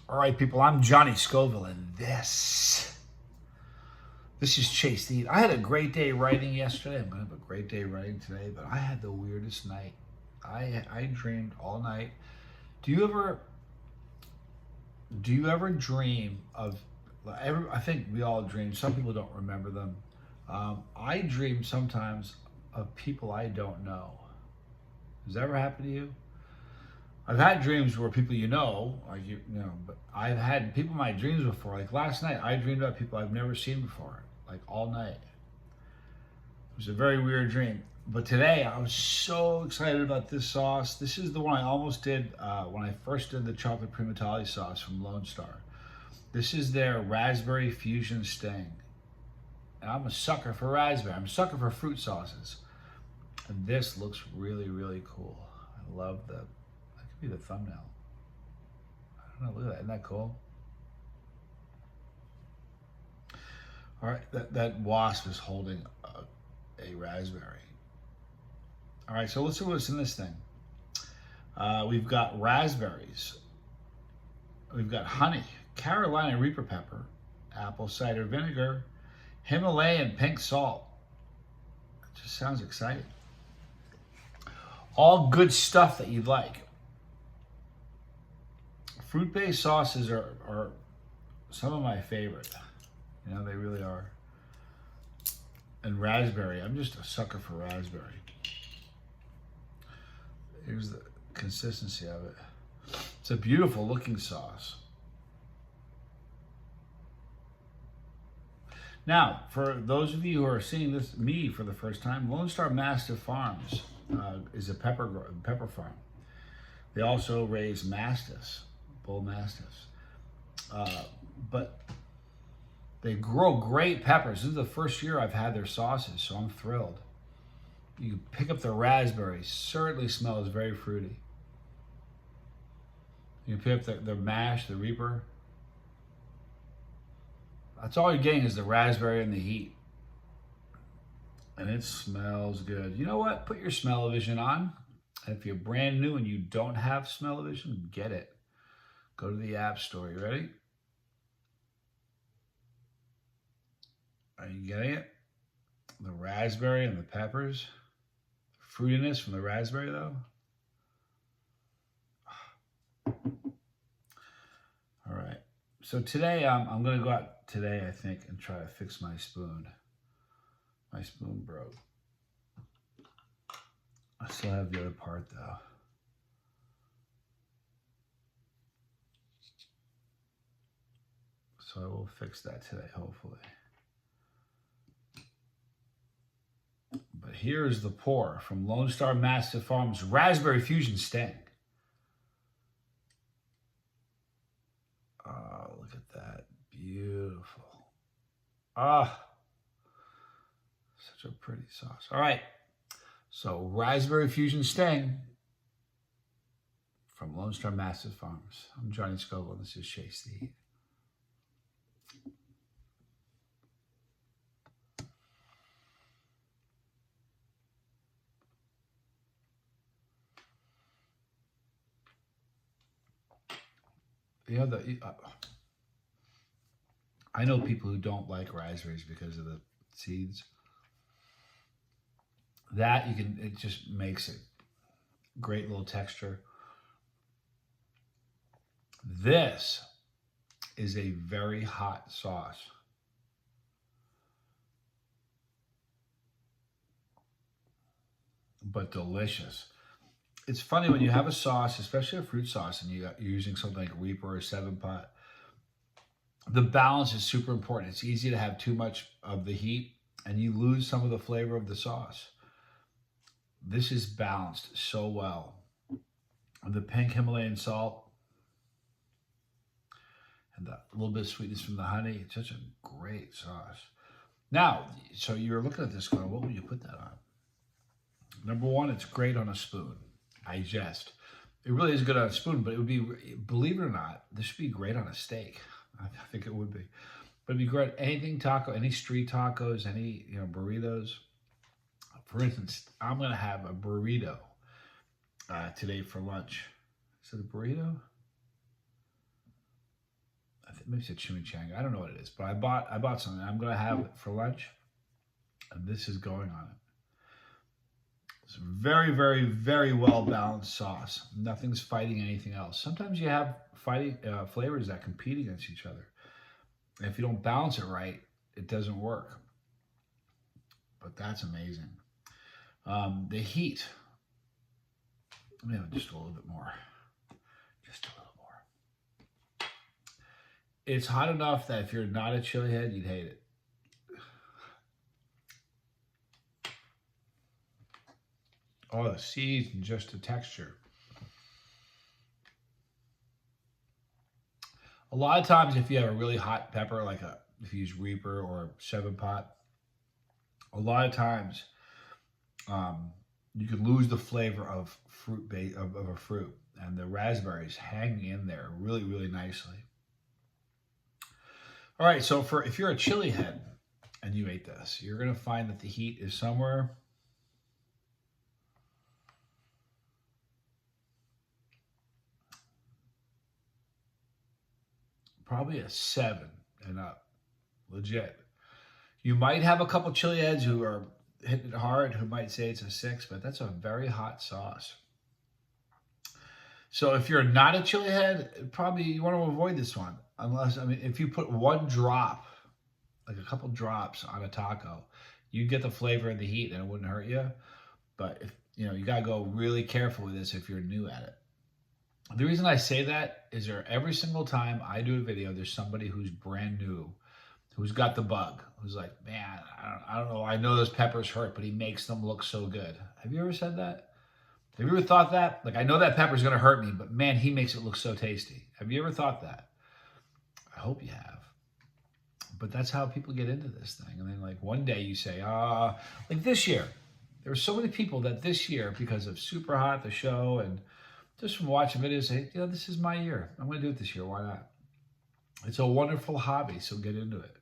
All right, people, I'm Johnny Scoville, and this is Chase the Heat. I had a great day writing yesterday. I'm going to have a great day writing today, but I had the weirdest night. I dreamed all night. Do you ever dream of, I think we all dream. Some people don't remember them. I dream sometimes of people I don't know. Does that ever happen to you? I've had dreams where people but I've had people in my dreams before. Like last night, I dreamed about people I've never seen before, like all night. It was a very weird dream. But today, I was so excited about this sauce. This is the one I almost did when I first did the chocolate primatali sauce from Lonestar. This is their raspberry fusion sting. And I'm a sucker for raspberry. I'm a sucker for fruit sauces. And this looks really, really cool. I love the be the thumbnail. I don't know, look at that, isn't that cool? All right, that wasp is holding a raspberry. All right, so let's see what's in this thing. We've got raspberries. We've got honey, Carolina Reaper pepper, apple cider vinegar, Himalayan pink salt. It just sounds exciting. All good stuff that you'd like. Fruit-based sauces are some of my favorite. You know, they really are. And raspberry, I'm just a sucker for raspberry. Here's the consistency of it. It's a beautiful looking sauce. Now, for those of you who are seeing me for the first time, Lonestar Mastiff Farms is a pepper farm. They also raise mastiffs. Bull mastiffs, but they grow great peppers. This is the first year I've had their sauces, so I'm thrilled. You pick up the raspberry, certainly smells very fruity. You pick up the mash, the Reaper. That's all you're getting is the raspberry and the heat. And it smells good. You know what? Put your smell-o-vision on. And if you're brand new and you don't have smell-o-vision, get it. Go to the App Store. You ready? Are you getting it? The raspberry and the peppers. Fruitiness from the raspberry, though. All right. So today, I'm going to go out today, I think, and try to fix my spoon. My spoon broke. I still have the other part, though. So I will fix that today, hopefully. But here's the pour from Lonestar Mastiff Farms Raspberry Fusion Sting. Oh, look at that. Beautiful. Ah, such a pretty sauce. All right. So Raspberry Fusion Sting from Lonestar Mastiff Farms. I'm Johnny Scoville, and this is Chase the Heat. You know, I know people who don't like raspberries because of the seeds. It just makes it great little texture. This is a very hot sauce. But delicious. It's funny when you have a sauce, especially a fruit sauce, and you're using something like Reaper or 7-Pot, the balance is super important. It's easy to have too much of the heat and you lose some of the flavor of the sauce. This is balanced so well. The pink Himalayan salt and the little bit of sweetness from the honey. It's such a great sauce. Now, so you're looking at this going, what would you put that on? Number one, it's great on a spoon. Digest. It really is good on a spoon, but it would be, believe it or not, this should be great on a steak. I think it would be. But it'd be great, anything taco, any street tacos, any burritos. For instance, I'm going to have a burrito today for lunch. Is it a burrito? maybe it's a chimichanga. I don't know what it is, but I bought something. I'm gonna have it for lunch, and this is going on it. It's a very, very, very well balanced sauce. Nothing's fighting anything else. Sometimes you have fighting flavors that compete against each other. And if you don't balance it right, it doesn't work. But that's amazing. The heat. Let me have just a little bit more. Just a little more. It's hot enough that if you're not a chili head, you'd hate it. Oh, the seeds and just the texture. A lot of times if you have a really hot pepper, like if you use Reaper or 7-Pot, a lot of times you can lose the flavor of a fruit, and the raspberries hang in there really, really nicely. All right, so if you're a chili head and you ate this, you're going to find that the heat is somewhere probably a 7 and up, legit. You might have a couple chili heads who are hitting it hard, who might say it's a 6, but that's a very hot sauce. So if you're not a chili head, probably you want to avoid this one. Unless, I mean, if you put one drop, like a couple drops on a taco, you get the flavor and the heat and it wouldn't hurt you. But if you got to go really careful with this if you're new at it. The reason I say that is every single time I do a video, there's somebody who's brand new, who's got the bug, who's like, man, I don't know, I know those peppers hurt, but he makes them look so good. Have you ever said that? Have you ever thought that? Like, I know that pepper's going to hurt me, but man, he makes it look so tasty. Have you ever thought that? I hope you have. But that's how people get into this thing. And then like one day you say, like this year, there were so many people that this year, because of Super Hot, the show, and just from watching videos, say, this is my year. I'm going to do it this year. Why not? It's a wonderful hobby, so get into it.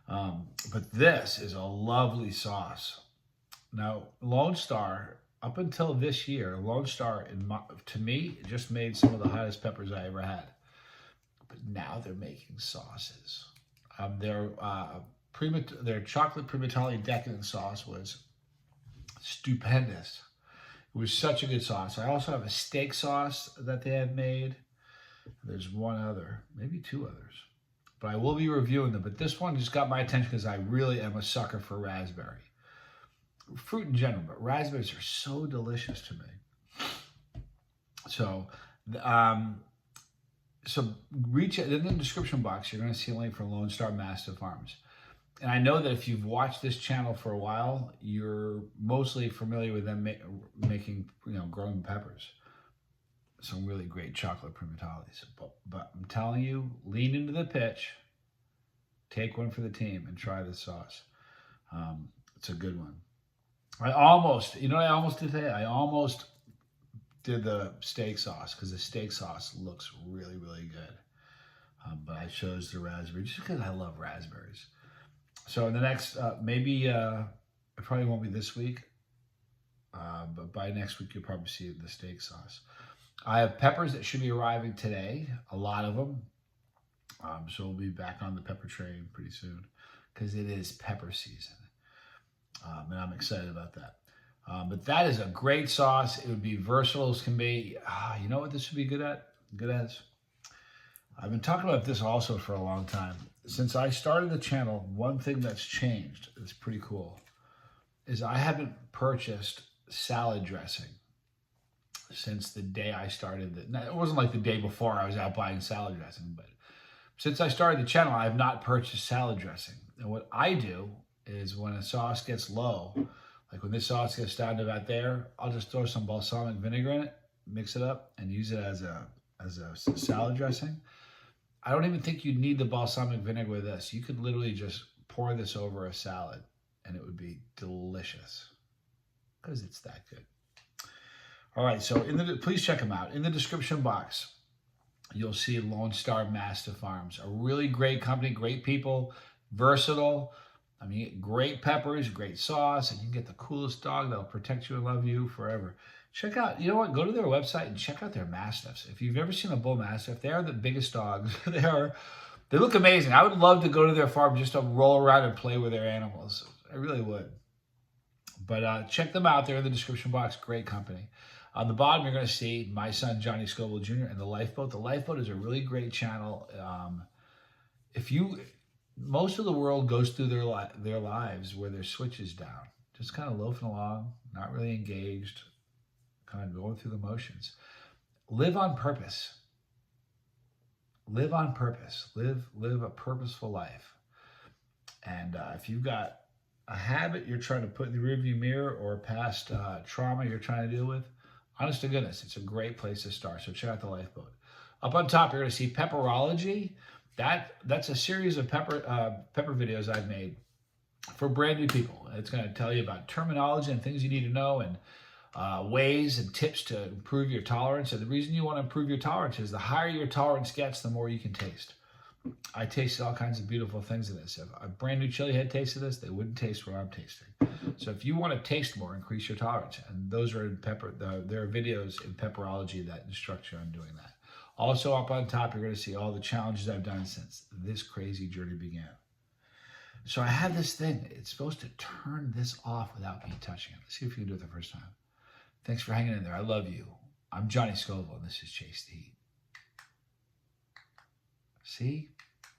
But this is a lovely sauce. Now, Lonestar, up until this year, Lonestar, to me, just made some of the hottest peppers I ever had. But now they're making sauces. Their chocolate primatale decadent sauce was stupendous. It was such a good sauce. I also have a steak sauce that they have made. There's one other, maybe 2 others. But I will be reviewing them. But this one just got my attention because I really am a sucker for raspberry. Fruit in general, but raspberries are so delicious to me. So, reach in the description box. You're going to see a link for Lonestar Mastiff Farms. And I know that if you've watched this channel for a while, you're mostly familiar with them making, growing peppers. Some really great chocolate primatales. But I'm telling you, lean into the pitch, take one for the team, and try this sauce. It's a good one. I almost did today? I almost did the steak sauce because the steak sauce looks really, really good. But I chose the raspberry just because I love raspberries. So in the next, maybe, it probably won't be this week, but by next week, you'll probably see the steak sauce. I have peppers that should be arriving today, a lot of them. So we'll be back on the pepper train pretty soon because it is pepper season. And I'm excited about that. But that is a great sauce. It would be versatile as can be. You know what this would be good at? Good as? I've been talking about this also for a long time. Since I started the channel, one thing that's changed, it's pretty cool, is I haven't purchased salad dressing since the day I started. It wasn't like the day before I was out buying salad dressing, but since I started the channel, I have not purchased salad dressing. And what I do is when a sauce gets low, like when this sauce gets down to about there, I'll just throw some balsamic vinegar in it, mix it up, and use it as a salad dressing. I don't even think you'd need the balsamic vinegar with this. You could literally just pour this over a salad and it would be delicious because it's that good. All right, so please check them out. In the description box, you'll see Lonestar Mastiff Farms, a really great company, great people, versatile. I mean, you get great peppers, great sauce, and you can get the coolest dog that'll protect you and love you forever. Check out, you know what, go to their website and check out their Mastiffs. If you've ever seen a bull Mastiff, they are the biggest dogs. They are They look amazing. I would love to go to their farm just to roll around and play with their animals. I really would. But check them out. They're in the description box. Great company. On the bottom, you're going to see my son, Johnny Scoville Jr. and the Lifeboat. The Lifeboat is a really great channel. Most of the world goes through their lives where their switch is down, just kind of loafing along, not really engaged, kind of going through the motions. Live on purpose. Live on purpose. Live a purposeful life. And if you've got a habit you're trying to put in the rearview mirror or past trauma you're trying to deal with, honest to goodness, it's a great place to start. So check out the Lifeboat. Up on top, you're going to see Pepperology. That's a series of pepper videos I've made for brand new people. It's going to tell you about terminology and things you need to know, and ways and tips to improve your tolerance. And the reason you want to improve your tolerance is the higher your tolerance gets, the more you can taste. I tasted all kinds of beautiful things in this. If a brand new chili had tasted this, they wouldn't taste what I'm tasting. So if you want to taste more, increase your tolerance. And those are in there are videos in Pepperology that instruct you on doing that. Also up on top, you're going to see all the challenges I've done since this crazy journey began. So I have this thing. It's supposed to turn this off without me touching it. Let's see if you can do it the first time. Thanks for hanging in there. I love you. I'm Johnny Scoville, and this is Chase the Heat. See?